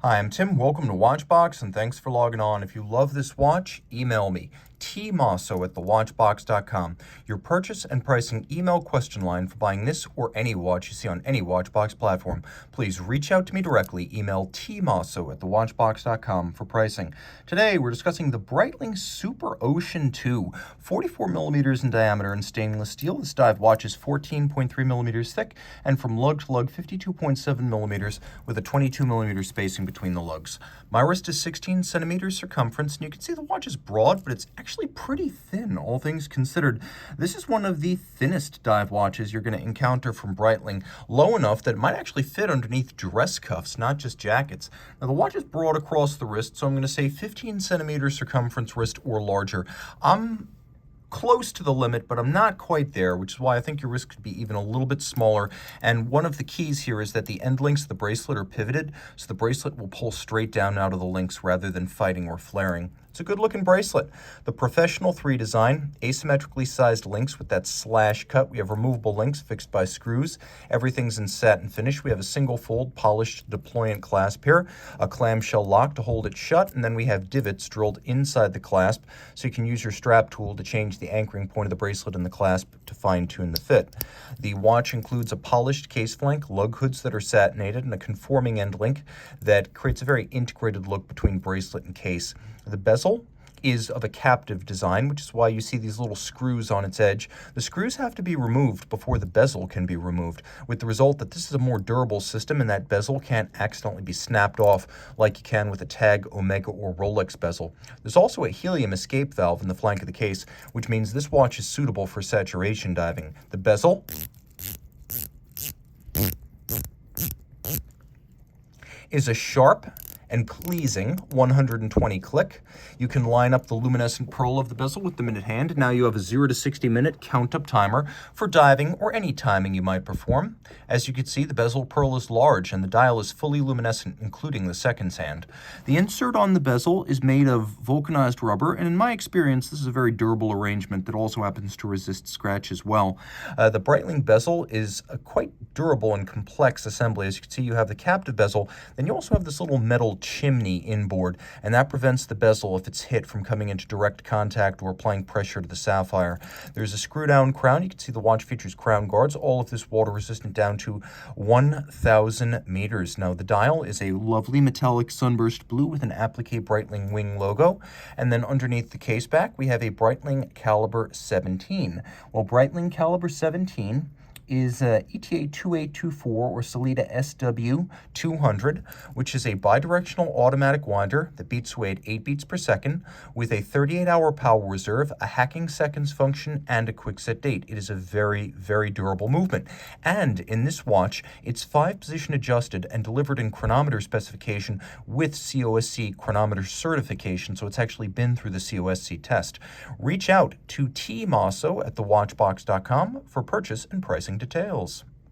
Hi, I'm Tim. Welcome to Watchbox, and thanks for logging on. If you love this watch, email me, tmosso@thewatchbox.com. Your purchase and pricing email question line for buying this or any watch you see on any Watchbox platform. Please reach out to me directly. Email tmosso@thewatchbox.com for pricing. Today, we're discussing the Breitling Superocean II, 44 millimeters in diameter in stainless steel. This dive watch is 14.3 millimeters thick and from lug to lug 52.7 millimeters with a 22 millimeter spacing between the lugs. My wrist is 16 centimeters circumference, and you can see the watch is broad, but it's actually pretty thin, all things considered. This is one of the thinnest dive watches you're going to encounter from Breitling, low enough that it might actually fit underneath dress cuffs, not just jackets. Now, the watch is broad across the wrist, so I'm going to say 15 centimeters circumference wrist or larger. I'm close to the limit, but I'm not quite there, which is why I think your wrist could be even a little bit smaller. And one of the keys here is that the end links of the bracelet are pivoted, so the bracelet will pull straight down out of the links rather than fighting or flaring. It's a good-looking bracelet. The Professional 3 design, asymmetrically sized links with that slash cut. We have removable links fixed by screws. Everything's in satin finish. We have a single fold polished deployant clasp here, a clamshell lock to hold it shut, and then we have divots drilled inside the clasp, so you can use your strap tool to change the anchoring point of the bracelet and the clasp to fine-tune the fit. The watch includes a polished case flank, lug hoods that are satinated, and a conforming end link that creates a very integrated look between bracelet and case. The bezel is of a captive design, which is why you see these little screws on its edge. The screws have to be removed before the bezel can be removed, with the result that this is a more durable system and that bezel can't accidentally be snapped off like you can with a Tag, Omega, or Rolex bezel. There's also a helium escape valve in the flank of the case, which means this watch is suitable for saturation diving. The bezel is a sharp and pleasing 120 click. You can line up the luminescent pearl of the bezel with the minute hand. Now you have a 0 to 60 minute count-up timer for diving or any timing you might perform. As you can see, the bezel pearl is large and the dial is fully luminescent, including the seconds hand. The insert on the bezel is made of vulcanized rubber, and in my experience, this is a very durable arrangement that also happens to resist scratch as well. The Breitling bezel is a quite durable and complex assembly. As you can see, you have the captive bezel, then you also have this little metal chimney inboard, and that prevents the bezel, if it's hit, from coming into direct contact or applying pressure to the sapphire. There's a screw-down crown. You can see the watch features crown guards, all of this water-resistant down to 1,000 meters. Now, the dial is a lovely metallic sunburst blue with an applique Breitling wing logo, and then underneath the case back, we have a Breitling Caliber 17. Well, Breitling Caliber 17 is ETA 2824 or Salida SW 200, which is a bidirectional automatic winder that beats away at 8 beats per second with a 38-hour power reserve, a hacking seconds function, and a quick set date. It is a very, very durable movement. And in this watch, it's 5-position adjusted and delivered in chronometer specification with COSC chronometer certification, so it's actually been through the COSC test. Reach out to tmosso@thewatchbox.com for purchase and pricing details.